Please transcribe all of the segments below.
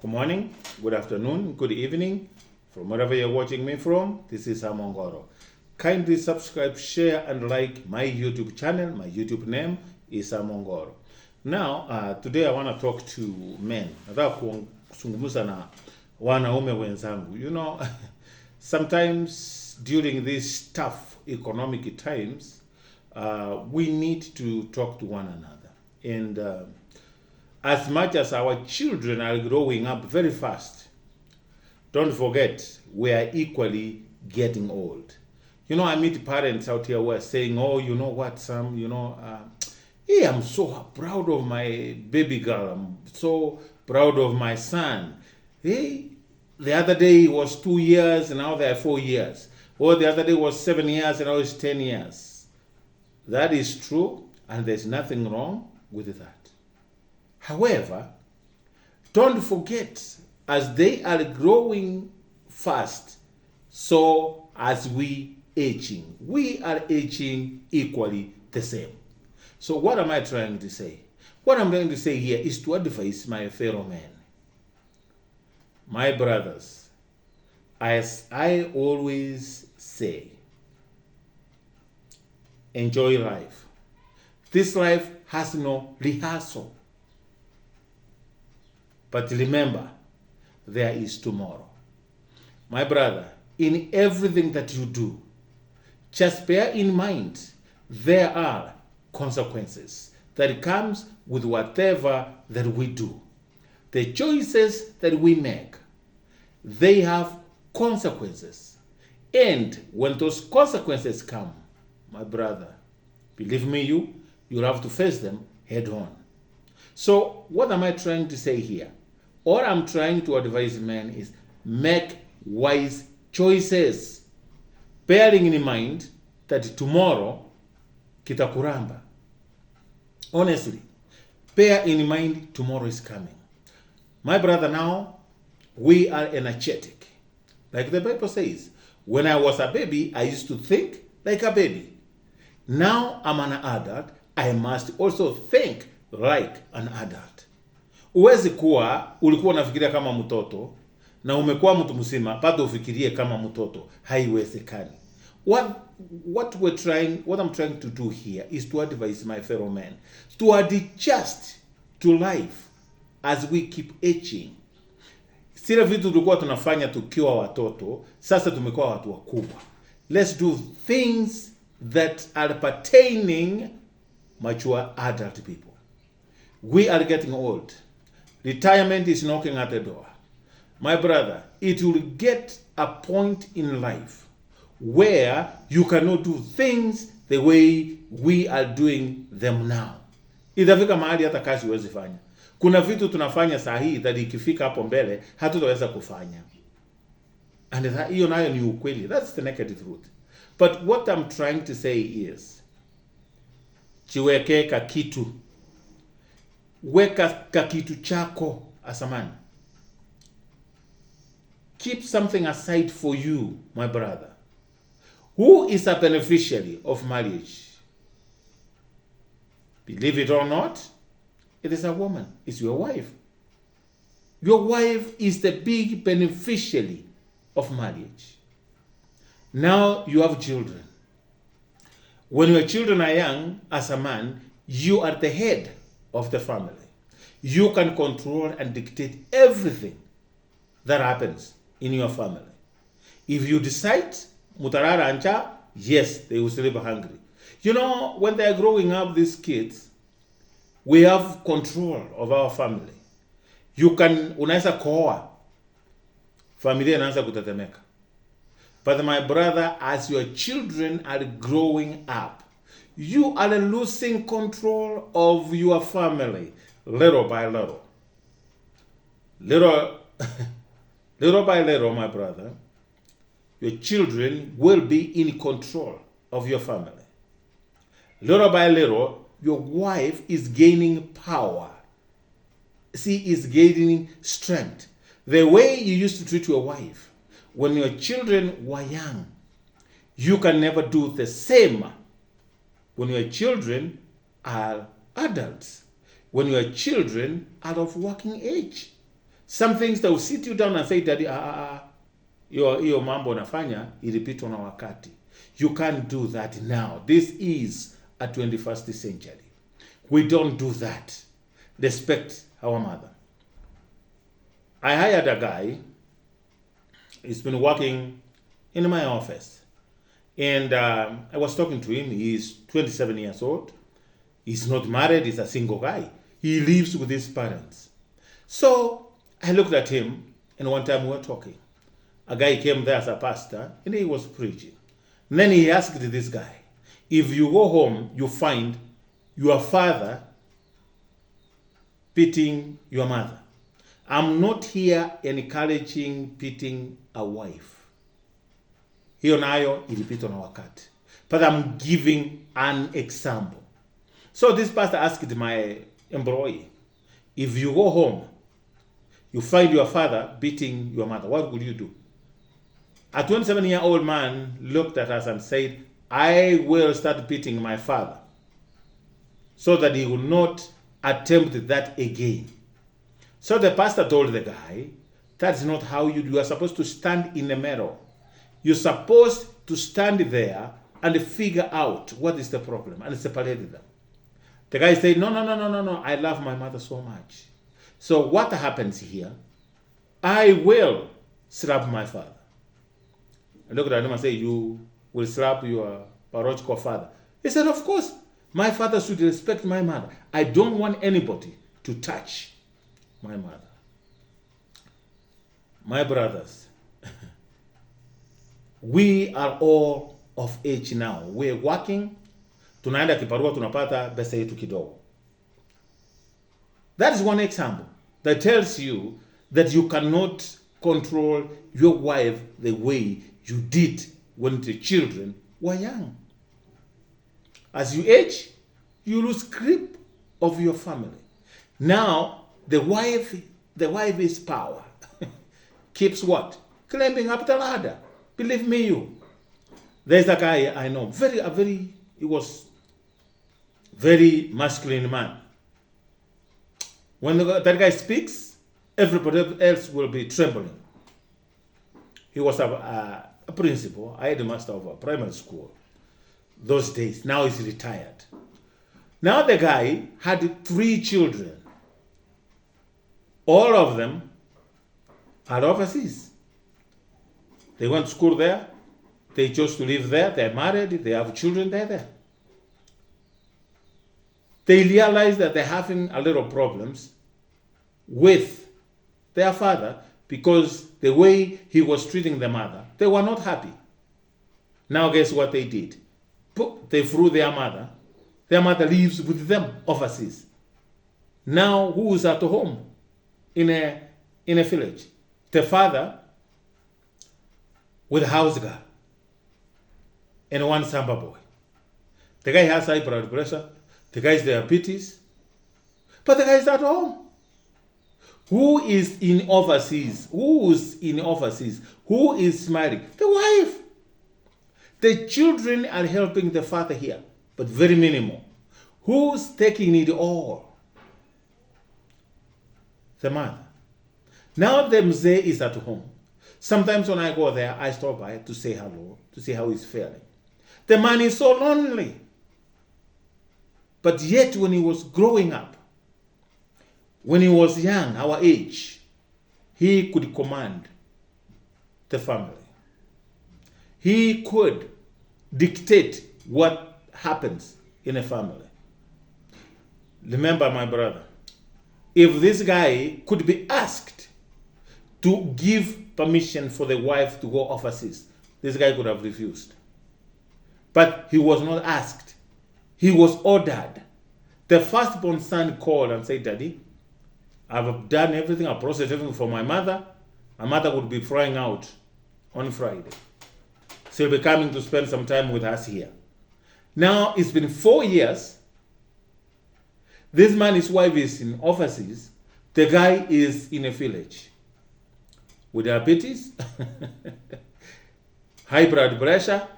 Good morning, good afternoon, good evening, from wherever you're watching me from. This is Sam Ongoro. Kindly subscribe, share, and like my YouTube channel. My YouTube name is Sam Ongoro. Now, today I want to talk to men. Nataka kuzungumza na wanaume wenzangu. You know, sometimes during these tough economic times, we need to talk to one another. And as much as our children are growing up very fast, don't forget we are equally getting old. You know, I meet parents out here who are saying, oh, you know what, Sam, hey, I'm so proud of my baby girl. I'm so proud of my son. Hey, the other day it was 2 years and now they are 4 years. Or the other day was 7 years and now it's 10 years. That is true, and there's nothing wrong with that. However, don't forget, as they are growing fast, so as we are aging equally the same. So what am I trying to say? What I'm trying to say here is to advise my fellow men, my brothers, as I always say, enjoy life. This life has no rehearsal. But remember, there is tomorrow. My brother, in everything that you do, just bear in mind there are consequences that comes with whatever that we do. The choices that we make, they have consequences. And when those consequences come, my brother, believe me, you'll have to face them head on. So what am I trying to say here? All I'm trying to advise men is make wise choices, bearing in mind that tomorrow kitakuramba. Honestly, bear in mind tomorrow is coming. My brother, now we are energetic. Like the Bible says, when I was a baby, I used to think like a baby. Now I'm an adult, I must also think like an adult. Uwezi kuwa ulikuwa unafikiria kama mtoto na umekuwa mtu mzima bado ufikirie kama mtoto, haiwezekani. What I'm trying to do here is to advise my fellow men to adjust to life as we keep aging. Sile vitu tulikuwa tunafanya tukiwa watoto, sasa tumekuwa watu wakubwa. Let's do things that are pertaining mature adult people. We are getting old. Retirement is knocking at the door. My brother, it will get a point in life where you cannot do things the way we are doing them now. Itafika mahali hata kazi huwezi fanya. Kuna vitu tunafanya saa hii that ikifika hapo mbele hatutaweza kufanya. And hiyo nayo ni ukweli. That's the naked truth. But what I'm trying to say is, jiweke kakitu. Weka kakitu chako asamani. Keep something aside for you, my brother. Who is a beneficiary of marriage? Believe it or not, it is a woman. It's your wife. Your wife is the big beneficiary of marriage. Now you have children. When your children are young, as a man, you are the head of the family. You can control and dictate everything that happens in your family. If you decide mutarara ancha, yes, they will sleep hungry. You know, when they are growing up, these kids, we have control of our family. Unaweza koa, familia inaanza kutetemeka. But my brother, as your children are growing up, you are losing control of your family little by little. Little by little, my brother, your children will be in control of your family. Little by little, your wife is gaining power. She is gaining strength. The way you used to treat your wife when your children were young, you can never do the same when your children are adults, when your children are of working age. Some things that will sit you down and say, Daddy, hiyo mambo nafanya ilipitwa na wakati. You can't do that now. This is a 21st century. We don't do that. Respect our mother. I hired a guy. He's been working in my office. And I was talking to him. He's 27 years old. He's not married. He's a single guy. He lives with his parents. So I looked at him, and one time we were talking. A guy came there as a pastor, and he was preaching. And then he asked this guy, if you go home, you find your father beating your mother. I'm not here encouraging beating a wife. Hiyo nayo ilipitwa na wakati. But I'm giving an example. So this pastor asked my employee, if you go home, you find your father beating your mother, what would you do? A 27-year-old man looked at us and said, I will start beating my father so that he will not attempt that again. So the pastor told the guy, that's not how you do. You are supposed to stand in the middle. You're supposed to stand there and figure out what is the problem and separate them. The guy said, no, I love my mother so much. So what happens here? I will slap my father. I looked at him and said, you will slap your biological father. He said, of course, my father should respect my mother. I don't want anybody to touch my mother. My brothers, we are all of age now. We're working. Tunaenda kibarua tunapata pesa yetu kidogo. That is one example that tells you that you cannot control your wife the way you did when the children were young. As you age, you lose grip of your family. Now, the wife is power. Keeps what? Climbing up the ladder. Believe me, you. There's a guy I know, he was very masculine man. When that guy speaks, everybody else will be trembling. He was a principal, a headmaster of a primary school those days. Now he's retired. Now the guy had 3 children. All of them are overseas. They went to school there. They chose to live there. They're married. They have children. They're there. They realize that they're having a little problems with their father because the way he was treating the mother, they were not happy. Now guess what they did? They threw their mother. Their mother lives with them overseas. Now who is at home in a village? The father with a house girl and one samba boy. The guy has high blood pressure. The guy's diabetes. But the guy's at home. Who is in overseas? Who's in overseas? Who is smiling? The wife. The children are helping the father here, but very minimal. Who's taking it all? The mother. Now the mzee is at home. Sometimes when I go there, I stop by to say hello, to see how he's feeling. The man is so lonely. But yet when he was growing up, when he was young, our age, he could command the family. He could dictate what happens in a family. Remember, my brother, if this guy could be asked to give permission for the wife to go overseas, this guy could have refused. But he was not asked. He was ordered. The firstborn son called and said, Daddy, I've done everything, I've processed everything for my mother. My mother would be flying out on Friday. She'll be coming to spend some time with us here. Now, it's been 4 years. This man, his wife is in overseas. The guy is in a village with diabetes, high blood pressure,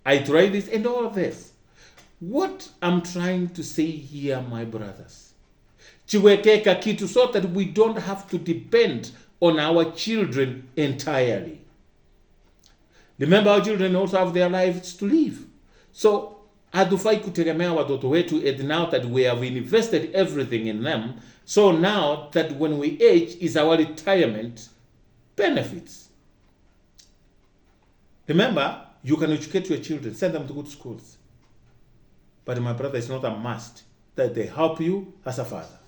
arthritis, and all of this. What I'm trying to say here, my brothers, Chiwekeka kitu so that we don't have to depend on our children entirely. Remember, our children also have their lives to live. So hatufai kutegemea watoto wetu, and now that we have invested everything in them, so now that when we age is our retirement benefits. Remember, you can educate your children, send them to good schools. But my brother, it's not a must that they help you as a father.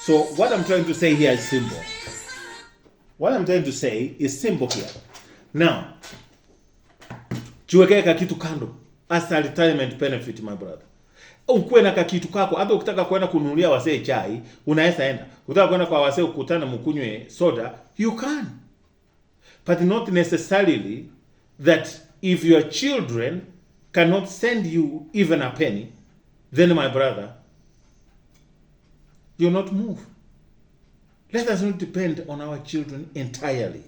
So what I'm trying to say here is simple. What I'm trying to say is simple here. Now, chiwekeka kitu kando as a retirement benefit, my brother. Ukuwe na kakitu kako, hata ukitaka kwenda kununulia wasee chai, unaweza enda. Ukitaka kwenda kwa wasee ukutana mkunywe soda, you can. But not necessarily that if your children cannot send you even a penny, then my brother, you'll not move. Let us not depend on our children entirely.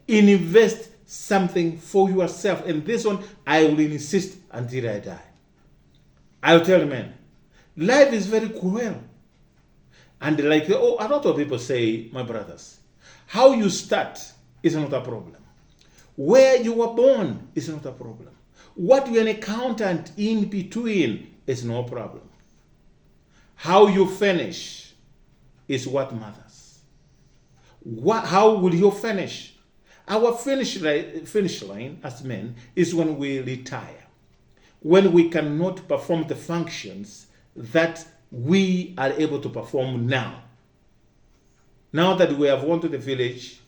Invest something for yourself. And this one, I will insist until I die. I'll tell men, life is very cruel. And like a lot of people say, my brothers, how you start is not a problem. Where you were born is not a problem. What you encounter in between is no problem. How you finish is what matters. How will you finish? Our finish line as men is when we retire. When we cannot perform the functions that we are able to perform now. Now that we have gone to the village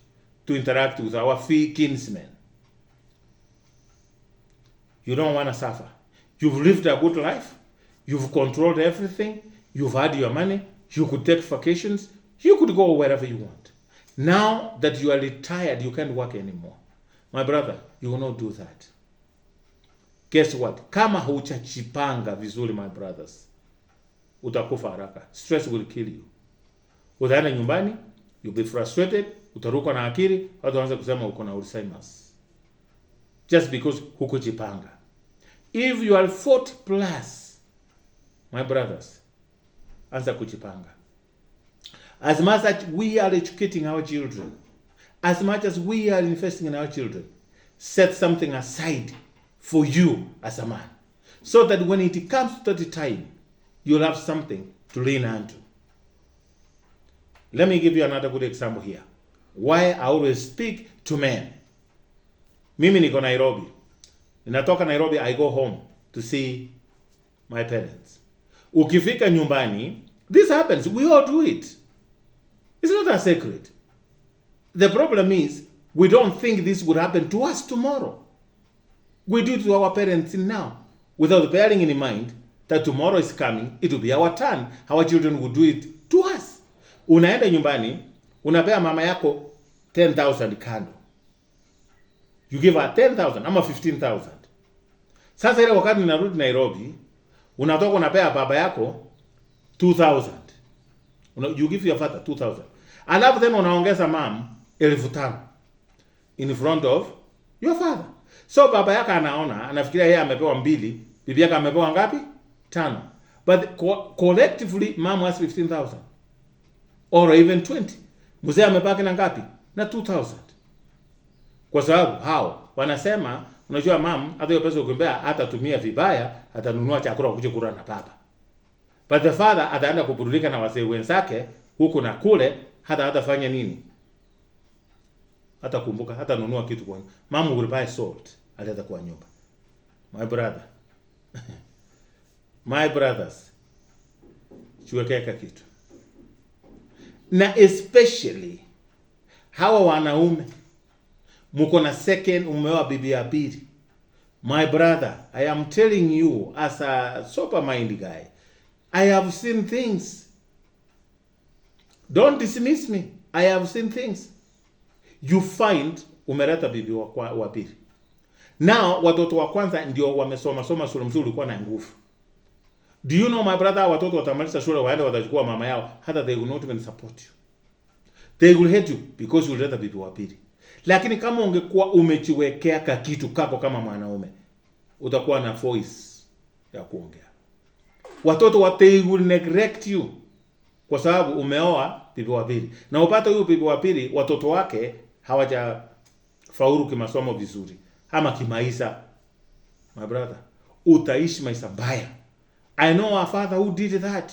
to interact with our kinsmen. You don't want to suffer. You've lived a good life. You've controlled everything. You've had your money. You could take vacations. You could go wherever you want. Now that you are retired, you can't work anymore. My brother, you will not do that. Guess what? Kama huchachipanga vizuri, my brothers, utakufa haraka. Stress will kill you. Utaenda nyumbani, you'll be frustrated, utaruka na akili, watu wanaanza kusema uko na Alzheimer's. Just because hukujipanga. If you are 40 plus, my brothers, anza kujipanga. As much as we are educating our children, as much as we are investing in our children, set something aside for you as a man, so that when it comes to the time, you'll have something to lean onto. Let me give you another good example here. Why I always speak to men. Mimi niko Nairobi. Ninatoka Nairobi, I go home to see my parents. Ukifika nyumbani, this happens. We all do it. It's not a secret. The problem is, we don't think this would happen to us tomorrow. We do it to our parents now, without bearing in mind that tomorrow is coming, it will be our turn. Our children will do it to us. Unaenda nyumbani, unapea mama yako 10,000 kando. You give her 10,000 ama 15,000. Sasa ile wakati ninarudi Nairobi, unatoka unapea baba yako 2,000. You give your father 2,000. Alafu then unaongeza mom 5,000 in front of your father. So baba yako anaona, anafikiria yeye amepewa 2, bibi yako amepewa ngapi? 5. But collectively mom has 15,000 or even 20. Mzee amepaki na ngapi? Na 2,000. Kwa sababu hao wanasema, unajua mom hata hiyo pesa ukimbea hatatumia vibaya, atanunua chakula kuja kula na baba. But the father ataenda kuburudika na wazee wenzake huku na kule, hatafanya nini? Hata kumbuka, hata nunua kitu kwa nyumba. Mom will buy salt, aleta kwa nyumba. My brother. My brothers. Chiwekeka kitu. Na especially hawa wanaume muko na second, umeoa bibi ya pili. My brother, I am telling you as a sober mind guy, I have seen things. Don't dismiss me. I have seen things. You find umeleta bibi wa pili. Now watoto wa kwanza ndio wamesoma shule mzuri, ulikuwa na nguvu. Do you know my brother, watoto watamaliza shule waende watachukua mama yao, hata they will not even support you. They will hate you because you uleta bibi wa pili. Lakini kama ungekuwa umechiwekea kitu kako kama mwanaume, utakuwa na voice ya kuongea. Watoto they will neglect you. kwa sababu umeoa bibi wa pili, na upate huyu bibi wa pili watoto wake hawajafaulu kimasomo vizuri ama kimaisha, my brother, utaishi maisha baya. I know a father who did that.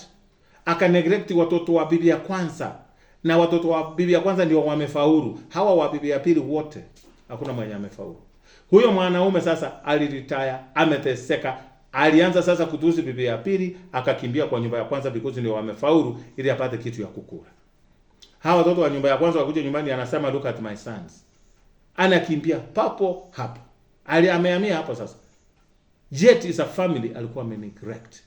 Aka neglect watoto wa bibi ya kwanza, na watoto wa bibi ya kwanza ndio wamefaulu. Hawa wa bibi ya pili wote hakuna mwenye amefaulu. Huyo mwanaume sasa aliretire, ameteseka, alianza sasa kutusi bibi ya pili, akakimbia kwa nyumba ya kwanza because ndio wamefaulu, ili apate kitu ya kukula. Hawa watoto wa nyumba ya kwanza wakuja nyumbani, anasema look at my sons. Anakimbia papo hapo. Amehamia hapo sasa. Yet is a family alikuwa neglect.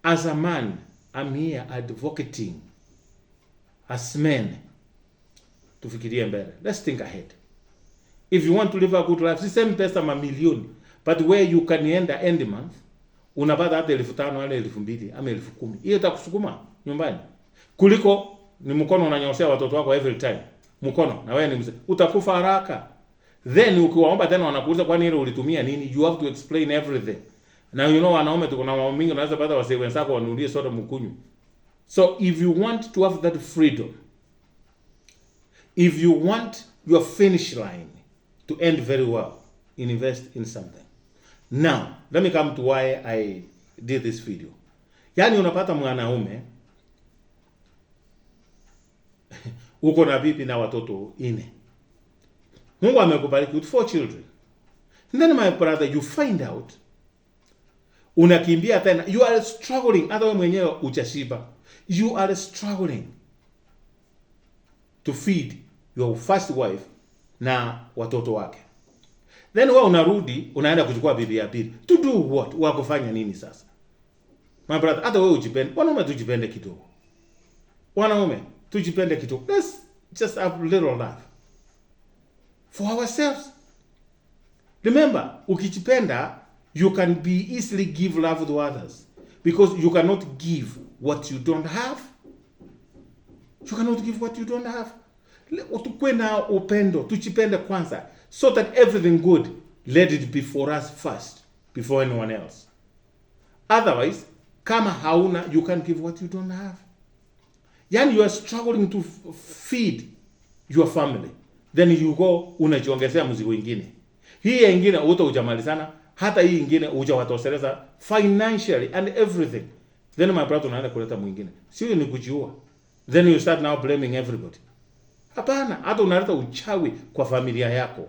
As a man, I'm here advocating as men. Tufikirie mbele. Let's think ahead. If you want to live a good life, si same pesa mamilioni, but where you can end month, unapata hata 5,000 wala 2,000 ama 10,000. Hiyo itakusukuma nyumbani. Kuliko ni mkono unanyoshea watoto wako every time. Mkono na wewe ni mzee. Utakufa haraka. Then ukiwaomba tena wanakuuliza kwani ile ulitumia nini? You have to explain everything. Na you know wanaume tuko na mambo mingi, unaweza pata wasee wenzako wanunulie soda mkunywe. So if you want to have that freedom, if you want your finish line to end very well, invest in something. Now, let me come to why I did this video. Yaani unapata mwanaume uko na bibi na watoto 4. Mungu amekubariki with 4 children. And then my brother, you find out unakimbia tena, you are struggling, hata wewe mwenyewe uchashiba. You are struggling to feed your first wife na watoto wake. Then wewe unarudi, unaenda kuchukua bibi ya pili. To do what? Wakufanya nini sasa? My brother, hata wewe ujipende. Wanaume tujipende kidogo. Wanaume tujipende kidogo. Let's just have little love for ourselves. Remember, ukijipenda, you can be easily give love to others, because you cannot give what you don't have. You cannot give what you don't have. Tukue na upendo, tujipende kwanza, so that everything good, let it be for us first before anyone else. Otherwise, kama hauna, you can't give what you don't have. Yani you are struggling to feed your family, then you go unajiongezea mzigo mwingine. Hii nyingine utajamalizana, hata hii nyingine hujawatosheleza financially and everything. Then my brother unaenda kuleta mwingine. Sio ni kujiua. Then you start now blaming everybody. Hapana, hata unaleta uchawi kwa familia yako.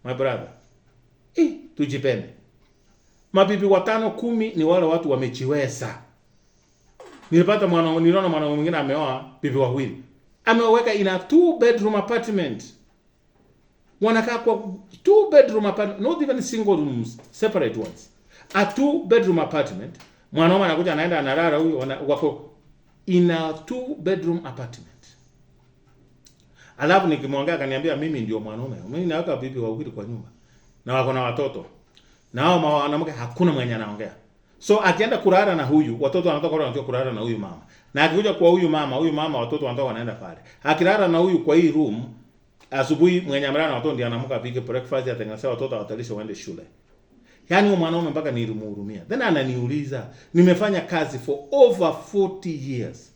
My brother, tujipende. Mabibi 5, 10 ni wale watu wamejiweza. Niliona mwana mwingine ameoa bibi 2. Ameweka in a 2-bedroom apartment. Wanakaa kwa 2-bedroom apartment, not even single rooms, separate ones. A 2-bedroom apartment. Mwanaume anakuja anaenda analala, huyo wako in a 2-bedroom apartment. Alafu nikimwongea akaniambia mimi ndio mwanaume. Mimi naweka bibi 2 kwa nyumba. Na wako na watoto. Na hao wanawake hakuna mwenye anaongea. So akienda kulala na huyu, watoto wanatoka wanatoka kulala na huyu mama. Na akikuja kwa huyu mama watoto wanatoka wanaenda pale. Akilala na huyu kwa hii room, asubuhi mwenye amelala na watoto ndiye anaamka apike breakfast, atengeneza watoto watalisha waende shule. Yaani huyo mwanaume mpaka nilimhurumia. Then ananiuliza, nimefanya kazi for over 40 years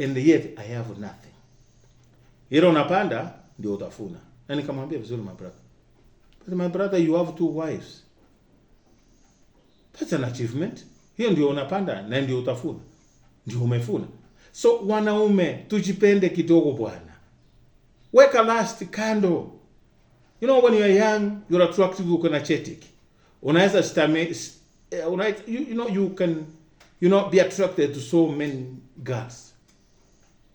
and yet I have nothing. Hilo unapanda ndio utafuna. Na nikamwambia vizuri my brother. But my brother, you have 2 wives. That's an achievement. Hiyo ndio unapanda na ndio utafuna. Ndio umefuna. So wanaume tujipende kidogo bwana. Weka last kando. You know when you are young, you're attractive, uko energetic. Unaweza you can be attracted to so many girls.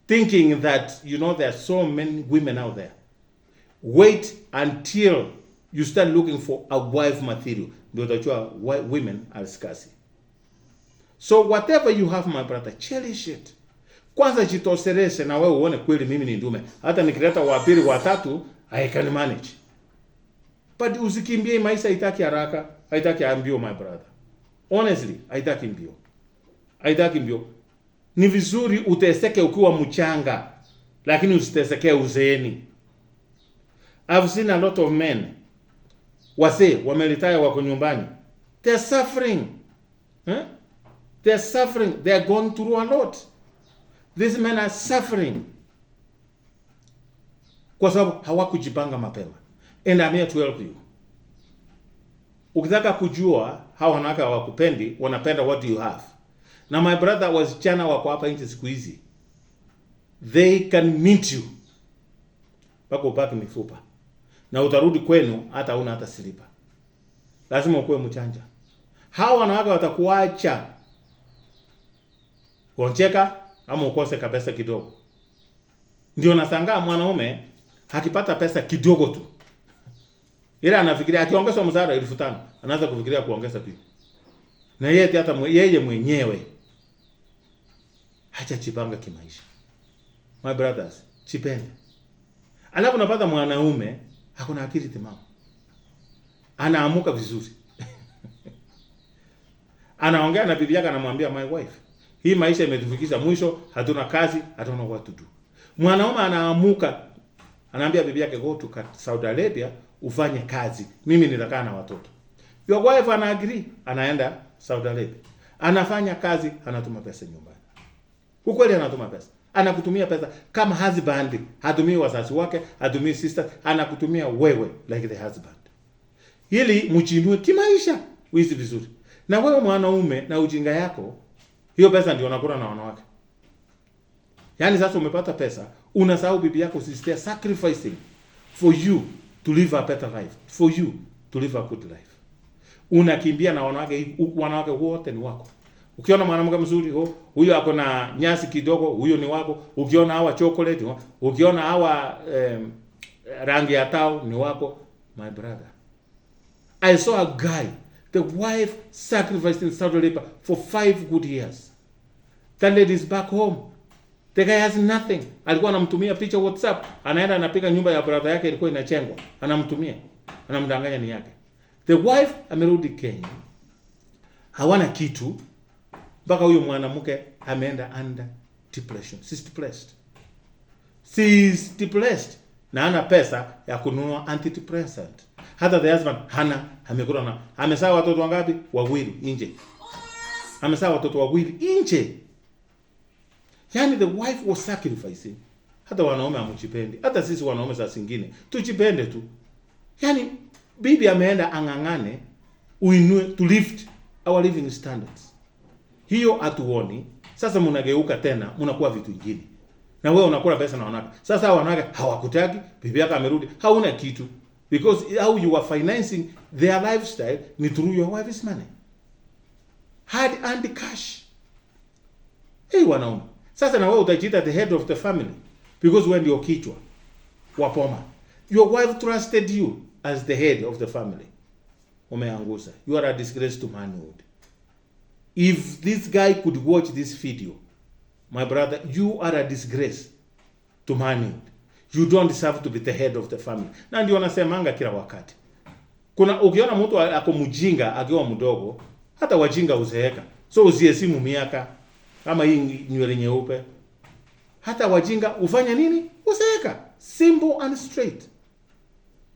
Thinking that there are so many women out there. Wait until you start looking for a wife material. Ndio utajua women are scarce. So whatever you have my brother, cherish it. Kwanza jitosereshe na wewe uone kweli mimi ni ndume. Hata nikileta wa pili wa tatu, I can manage. But usikimbie, maisha haitaki haraka, haitaki mbio my brother. Honestly, haitaki mbio. Haitaki mbio. Ni vizuri uteseke ukiwa mchanga, lakini usiteseke uzeeni. I've seen a lot of men wase wameretire wako nyumbani. They're suffering. They're suffering. They're going through a lot. These men are suffering kwa sababu hawakujipanga mapema. And I'm here to help you. Ukitaka kujua hawa wanawake hawakupendi, wanapenda what you have. Na my brother, wasichana wako hapa nje siku hizi, they can meet you mpaka upake mifupa, na utarudi kwenu hata una hata silipa. Lazima ukuwe mchanja. Hawa wanawake watakuacha kuoncheka ama ukose kabisa kidogo. Ndio nasangaa mwanaume akipata pesa kidogo tu, ila anafikiria akiongeza mshahara 1500 anaanza kufikiria kuongeza pia. Na yeye hata yeye mwenyewe hajajipanga kimaisha. My brothers, jipende. Alafu unapata mwanaume hakuna akili timamu, anaamuka vizuri anaongea na bibi yake, anamwambia my wife, hii maisha imetufikisha mwisho, hatuna kazi, hatuna what to do. Mwanaume anaamuka anaambia bibi yake, go to Saudi Arabia ufanye kazi, mimi nitakaa na watoto. Your wife ana agree, anaenda Saudi Arabia, anafanya kazi, anatuma pesa nyumbani. Ukweli anatuma pesa, anakutumia pesa kama husband, hatumii wazazi wake, hatumii sister, anakutumia wewe like the husband, ili mjinue kimaisha, uishi vizuri. Na wewe mwanaume na ujinga yako, hiyo pesa ndio unakula na wanawake. Yaani sasa umepata pesa, unasahau bibi yako, sister sacrificing for you to live a better life, for you to live a good life. Unakimbia na wanawake, wanawake wote ni wako. Ukiona mwanamke mzuri, huyo ako na nyasi kidogo, huyo ni wako. Ukiona hawa chocolate, ukiona hawa rangi ya tao, ni wako. My brother, I saw a guy, the wife sacrificed in Saudi Arabia for 5 good years. That lady is back home. The guy has nothing. Alikuwa anamtumia picha WhatsApp, anaenda anapiga nyumba ya brother yake ilikuwa inachengwa, anamtumia, anamdanganya ni yake. The wife amerudi Kenya, hawana kitu, mpaka huyo mwanamke ameenda under depression. She's depressed. Na hana pesa ya kununua antidepressant. Hata the husband hana, amekula na amezaa watoto wangapi? 2 nje. Amezaa watoto 2 nje. Yani the wife was sacrificing. Hata wanaume amuchipendi. Hata sisi wanaume saa zingine tujipende tu. Yani bibi ameenda angangane uinue to lift our living standards. Hiyo hatuoni. Sasa mnageuka tena, mnakuwa vitu vingine. Na wewe unakula pesa na wanawake. Sasa wanawake hawakutaki, bibi yako amerudi, hauna kitu. Because how you are financing their lifestyle ni through your wife's money. Hard earned cash. Hey wanaume. Sasa na wewe utajiita the head of the family because wewe ndio kichwa wa poma. Your wife trusted you as the head of the family. Umeangusa. You are a disgrace to manhood. If this guy could watch this video, my brother, you are a disgrace to manhood. You don't deserve to be the head of the family. Na ndio nasemanga kila wakati. Kuna ukiona mtu ako mjinga akiwa mdogo, hata wajinga uzeeka. So usiheshimu miaka kama hii nywele nyeupe. Hata wajinga ufanya nini? Uzeeka. Simple and straight.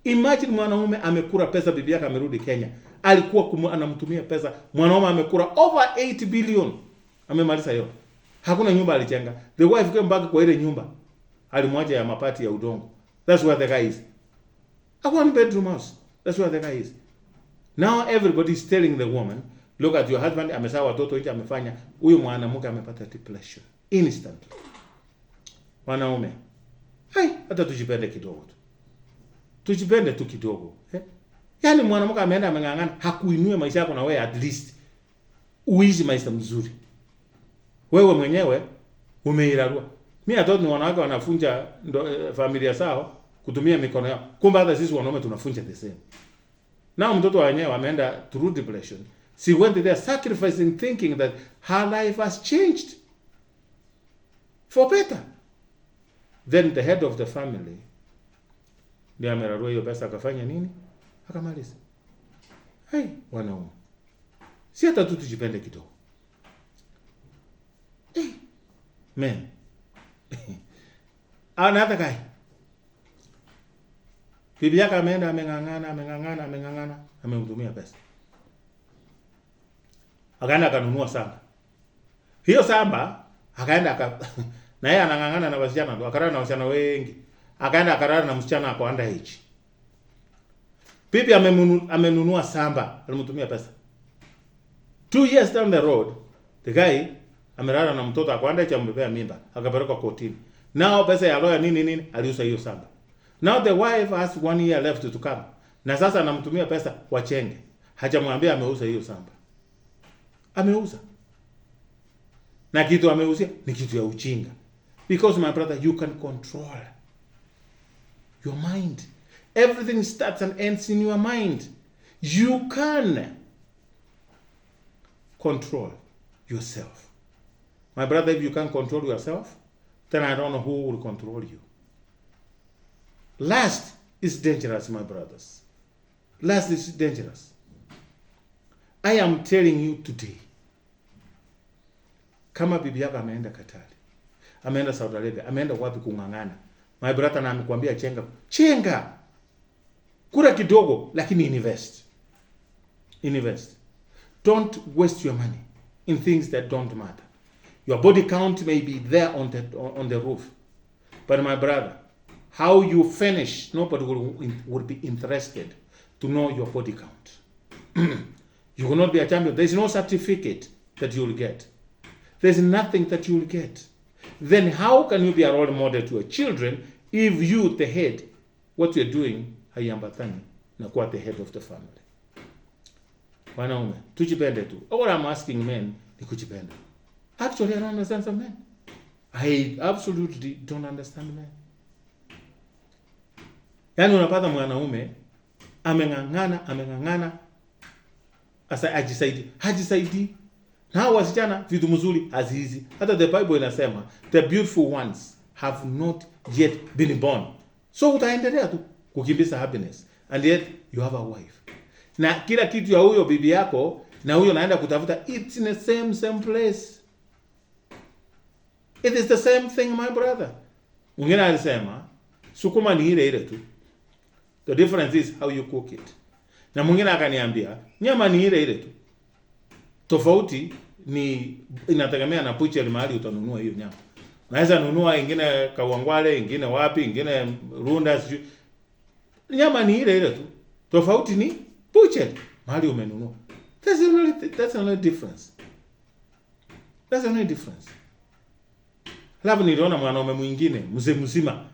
Imagine mwanaume amekula pesa, bibi yake amerudi Kenya. Alikuwa anamtumia pesa. Mwanaume amekula over 8 billion. Amemaliza yote. Hakuna nyumba alijenga. The wife came back kwa ile nyumba. Alimwacha ya mapati ya udongo. That's where the guy is. A 1-bedroom house. That's where the guy is. Now everybody is telling the woman, look at your husband, amezaa watoto nje, amefanya. Huyu mwanamke amepata depression instantly. Wanaume, hata tujipende kidogo tu. Tujipende tu kidogo. Yaani mwanamke ameenda ameng'ang'ana, hakuinue maisha yako, na wewe at least uishi maisha mzuri. Wewe mwenyewe umeirarua. Mimi hata ni wanawake wanafunja familia zao kutumia mikono yao. Kumbe hata sisi wanaume tunafunja the same. Na mtoto wenyewe ameenda through depression. She went there sacrificing, thinking that her life has changed for better. Then the head of the family ndiye amerarua hiyo pesa, akafanya nini? Akamaliza. Wanaume, si hata tu tujipende kidogo. Man. Another guy. Bibi yake ameenda ameng'ang'ana, amemtumia pesa. Akaenda akanunua samba. Hiyo samba akaenda Na yeye anang'ang'ana na wasichana tu, akarara na wasichana wengi. Akaenda akarara na msichana ako underage. Bibi amenunua samba, alimtumia pesa. 2 years down the road, the guy amerara na mtoto ako underage, amebeba mimba, akapelekwa kotini. Now pesa ya lawyer nini aliuza hiyo samba. Now the wife has 1 year left to come. Na sasa anamtumia pesa wachenge. Hajamwambia ameuza hiyo samba. Ameuza. Na kitu ameuzia ni kitu ya ujinga. Because my brother, you can control your mind. Everything starts and ends in your mind. You can control yourself. My brother, if you can't control yourself, then I don't know who will control you. Lust is dangerous, my brothers. Lust is dangerous. I am telling you today, kama bibi yako ameenda Katari, ameenda Saudi Arabia, ameenda wapi kung'ang'ana, my brother, na amekwambia chenga, kura kidogo, lakini invest. Don't waste your money in things that don't matter. Your body count may be there on the roof, but my brother, how you finish, nobody will be interested to know your body count. You will not be a champion. There is no certificate that you will get. There is nothing that you will get. Then how can you be a role model to your children if you, the head, what you're doing, haiambatani na kuwa the head of the family? Wanaume, tujipende tu. All I'm asking men ni kujipenda. Actually, I don't understand some men. I absolutely don't understand men. Yaani unapata mwanaume ameng'ang'ana asa hajisaidi. Na hao wasichana vitu mzuri hazihizi. Hata the Bible inasema the beautiful ones have not yet been born. So utaendelea tu kukimbisa happiness, and yet you have a wife. Na kila kitu ya huyo bibi yako na huyo naenda kutafuta, it's in the same place. It is the same thing, my brother. Mwingine alisema sukuma ni ile tu. The difference is how you cook it. Na mwingine akaniambia nyama ni ile tu. Tofauti ni inategemea na butcher mahali utanunua hiyo nyama. Naweza nunua ingine Kawangwale, ingine wapi, ingine Runda. Nyama ni ile tu. Tofauti ni butcher mahali umenunua. That's the only difference. That's the only difference. Alafu niliona mwanaume mwingine mzee mzima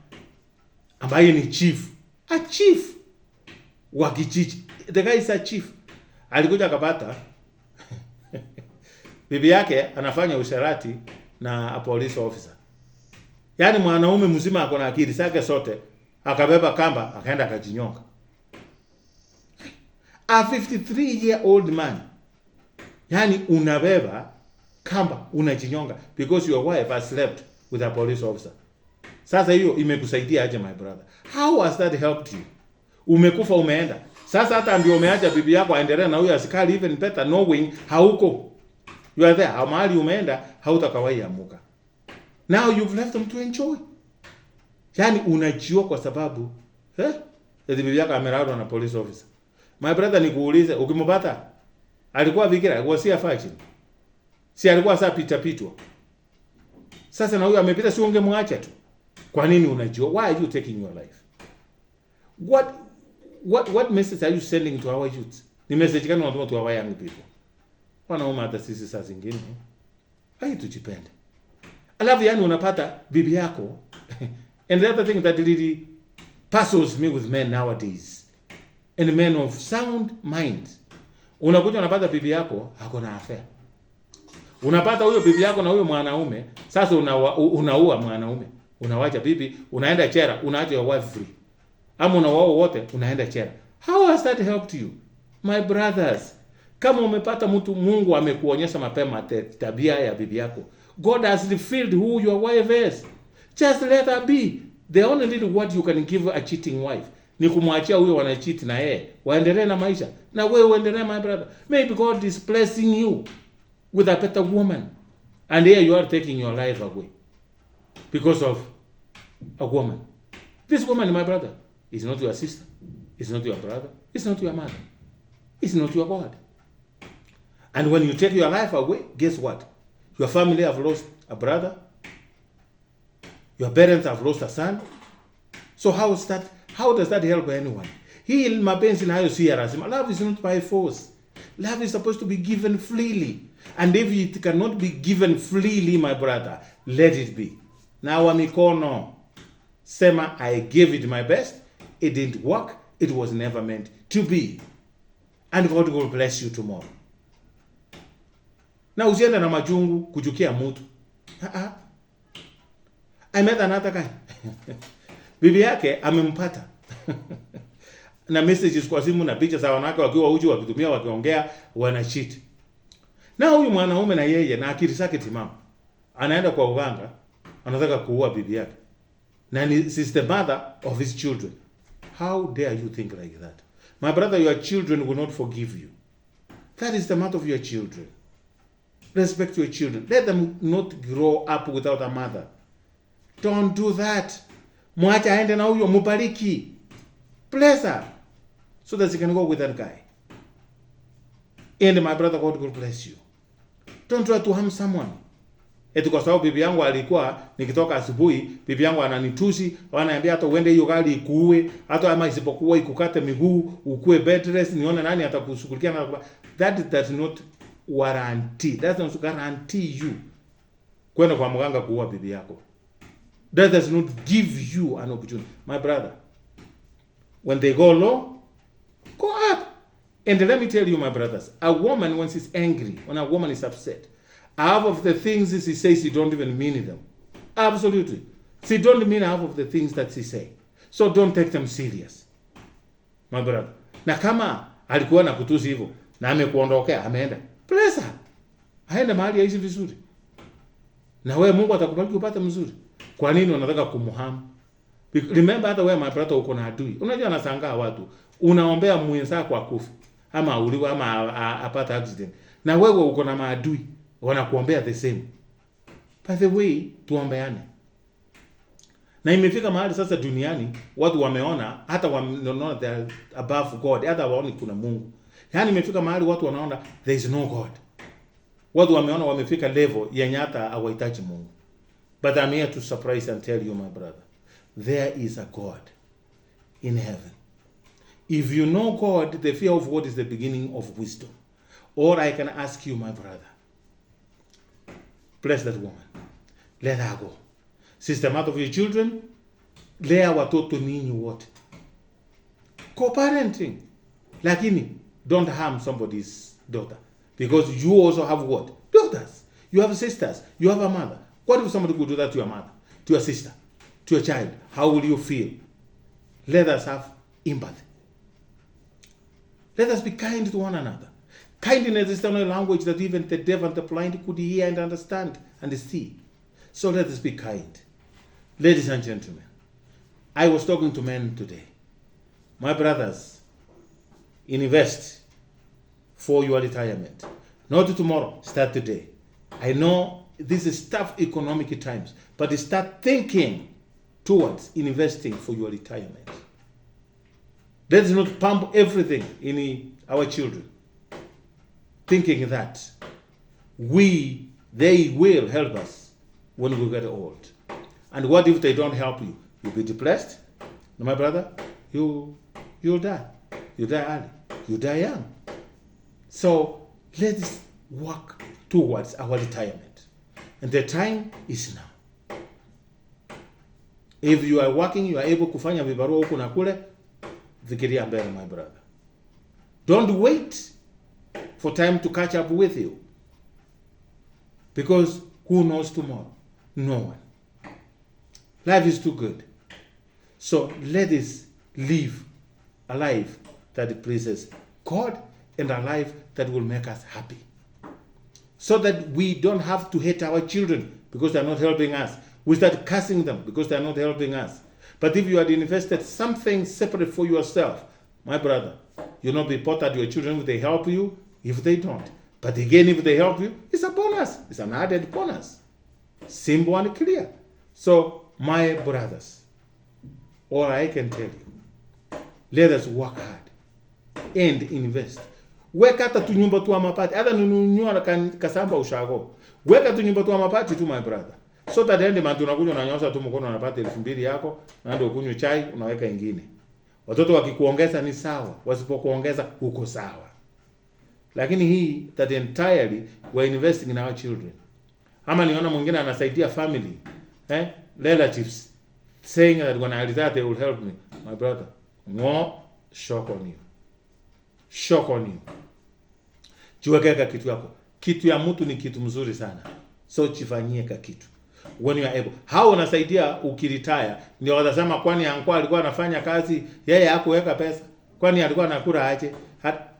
ambaye ni chief. A chief wa kijiji. The guy is a chief. Alikuja akapata bibi yake anafanya usharati na a police officer. Yaani mwanaume mzima ako na akili zake sote, akabeba kamba akaenda akajinyonga. A 53-year-old man. Yaani unabeba kamba unajinyonga because your wife has slept with a police officer. Sasa hiyo imekusaidia aje, my brother? How has that helped you? Umekufa umeenda. Sasa hata ndio umeacha bibi yako aendelee na huyo askari, even better knowing hauko. You are there. Mahali umeenda hautakawai amuka. Now you've left them to enjoy. Yaani unajua kwa sababu bibi yako amerarwa na police officer. My brother, nikuulize, ukimpata alikuwa bikira, alikuwa si virgin. Si alikuwa saa pitwa. Sasa na huyo amepita, si ungemwacha tu. Kwa nini unajua? Why are you taking your life? What message are you sending to our youth? Ni message gani unatuma to our young people? Wanaume hata sisi saa zingine tujipende. Alafu yani unapata bibi yako and the other thing that really puzzles me with men nowadays, and men of sound mind, unakuja unapata bibi yako hako na affair. Unapata huyo bibi yako na huyo mwanaume, sasa unaua mwanaume, unawacha bibi, unaenda chera, unaacha your wife free. Ama unawao wote unaenda chera. How has that helped you? My brothers, kama umepata mtu Mungu amekuonyesha mapema tabia ya bibi yako, God has revealed who your wife is. Just let her be. The only little word you can give a cheating wife ni kumwachia huyo wanacheat na yeye waendelee na maisha, na wewe uendelee, my brother. Maybe God is blessing you with a better woman, and here you are taking your life away because of a woman. This woman, my brother, is not your sister, it's not your brother, it's not your mother, it's not your God. And when you take your life away, guess what? Your family have lost a brother, Your parents have lost a son. So how does that help anyone? Hii mapenzi nayo si ya lazima. Love is not by force. Love is supposed to be given freely. And if it cannot be given freely, my brother, let it be. Nawa mikono. Sema, I gave it my best. It didn't work. It was never meant to be. And God will bless you tomorrow. Na usiende na majungu kuchukia mtu. I met another guy. Bibi yake amempata. Na messages kwa simu na picha za wanawake wakiwa uchi wakitumia wakiongea wana cheat. Na huyu mwanaume na yeye na akili zake timamu anaenda kwa uganga, anataka kuua bibi yake. Na she's the mother of his children. How dare you think like that? My brother, your children will not forgive you. That is the mother of your children. Respect your children. Let them not grow up without a mother. Don't do that. Mwacha aende na huyo, mubariki. Bless her. So that she can go with that guy. And my brother, God will bless you. Don't try to harm someone. Eti kwa sababu bibi yangu alikuwa nikitoka asubuhi, bibi yangu ananitusi, wananiambia hata uende hiyo gari ikuue, hata ama isipokuwa ikukate miguu, ukue bed rest, nione nani atakushughulikia na that does not guarantee. That does not guarantee you kwenda kwa mganga kuua bibi yako. That does not give you an opportunity. My brother, when they go low, go up. And let me tell you, my brothers, a woman, when she's angry, when a woman is upset, half of the things she says, she don't even mean them. Absolutely. She don't mean half of the things that she say. So don't take them serious. My brother. Na kama alikuwa na kutusi hivyo, na amekuondokea, ameenda, bless her. Aende mahali aishi vizuri. Na wewe Mungu atakubariki upate mzuri. Kwa nini unataka kumhamu? Remember, hata wewe my brother uko na adui. Unajua nasangaa watu, unaombea mwenzako akufe ama auliwe ama apate accident. Na wewe uko na maadui wanakuombea the same. By the way, tuombeane. Na imefika mahali sasa duniani watu wameona hata wanaona they are above God, hata waoni kuna Mungu. Yaani imefika mahali watu wanaona there is no God. Watu wameona wamefika level yenye hata hawahitaji Mungu. But I'm here to surprise and tell you, my brother, there is a God in heaven. If you know God, the fear of God is the beginning of wisdom. Or I can ask you, my brother, bless that woman. Let her go. Sister, mother of your children, lea watoto ninyi wote. Co-parenting. Lakini, don't harm somebody's daughter. Because you also have what? Daughters. You have sisters. You have a mother. What if somebody could do that to your mother, to your sister, to your child? How will you feel? Let us have empathy. Let us be kind to one another. Kindness is the only language that even the deaf and the blind could hear and understand and see. So let us be kind. Ladies and gentlemen, I was talking to men today. My brothers, invest for your retirement. Not tomorrow, start today. I know this is tough economic times, but start thinking towards investing for your retirement. Let's not pump everything in our children, thinking that they will help us when we get old. And what if they don't help you? You'll be depressed. No, my brother, you'll die. You die early. You die young. So let's work towards our retirement. And the time is now. If you are working, you are able kufanya vibarua huku na kule, fikiria mbele, my brother. Don't wait for time to catch up with you. Because who knows tomorrow? No one. Life is too good. So let us live a life that pleases God and a life that will make us happy. So that we don't have to hate our children because they're not helping us. We start cursing them because they're not helping us. But if you had invested something separate for yourself, my brother, you'll not be bothered your children if they help you, if they don't. But again, if they help you, it's a bonus. It's an added bonus. Simple and clear. So, my brothers, all I can tell you, let us work hard and invest. Weka hata tu nyumba tu mapati, hata nunua kasamba ushago. Weka tu nyumba tu mapati tu, my brother. So that end month unakuja unanyoosha tu mkono unapata 2,000 yako, na ndio ukunywe chai unaweka ingine. Watoto wakikuongeza ni sawa, wasipokuongeza uko sawa. Lakini hii that entirely we're investing in our children. Ama niona mwingine anasaidia family, relatives, saying that when I retire they will help me. My brother, no, shock on you. Shock on you. Jiwekeka kitu yako. Kitu ya mtu ni kitu mzuri sana. So chifanyie ka kitu. When you are able. How unasaidia ukiretire? Ndio watasema kwani anko alikuwa anafanya kazi, yeye hakuweka pesa. Kwani alikuwa anakula aje?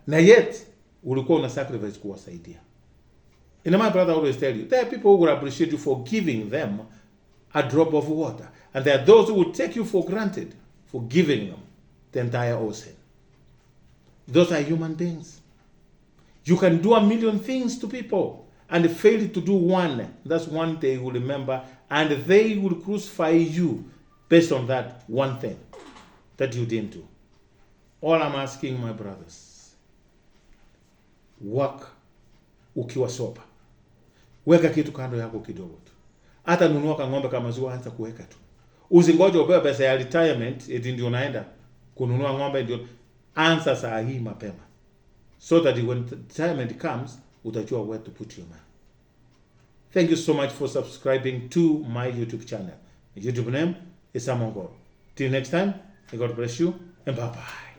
Na yet ulikuwa una sacrifice kuwasaidia. And my brother always tell you, there are people who will appreciate you for giving them a drop of water. And there are those who will take you for granted for giving them the entire ocean. Those are human beings. You can do a million things to people and fail to do one. That's one they will remember, and they will crucify you based on that one thing that you didn't do. All I'm asking, my brothers, work ukiwa sopa. Weka kitu kando yako kidogo tu. Hata nunua ng'ombe kama maziwa, anza kuweka tu. Usingoje upewe pesa ya retirement eti ndio unaenda kununua ng'ombe, ndio anza saa hii mapema. So that when retirement comes, utajua where to put your money. Thank you so much for subscribing to my YouTube channel. My YouTube name is Sam Ongoro. Till next time, may God bless you and bye-bye.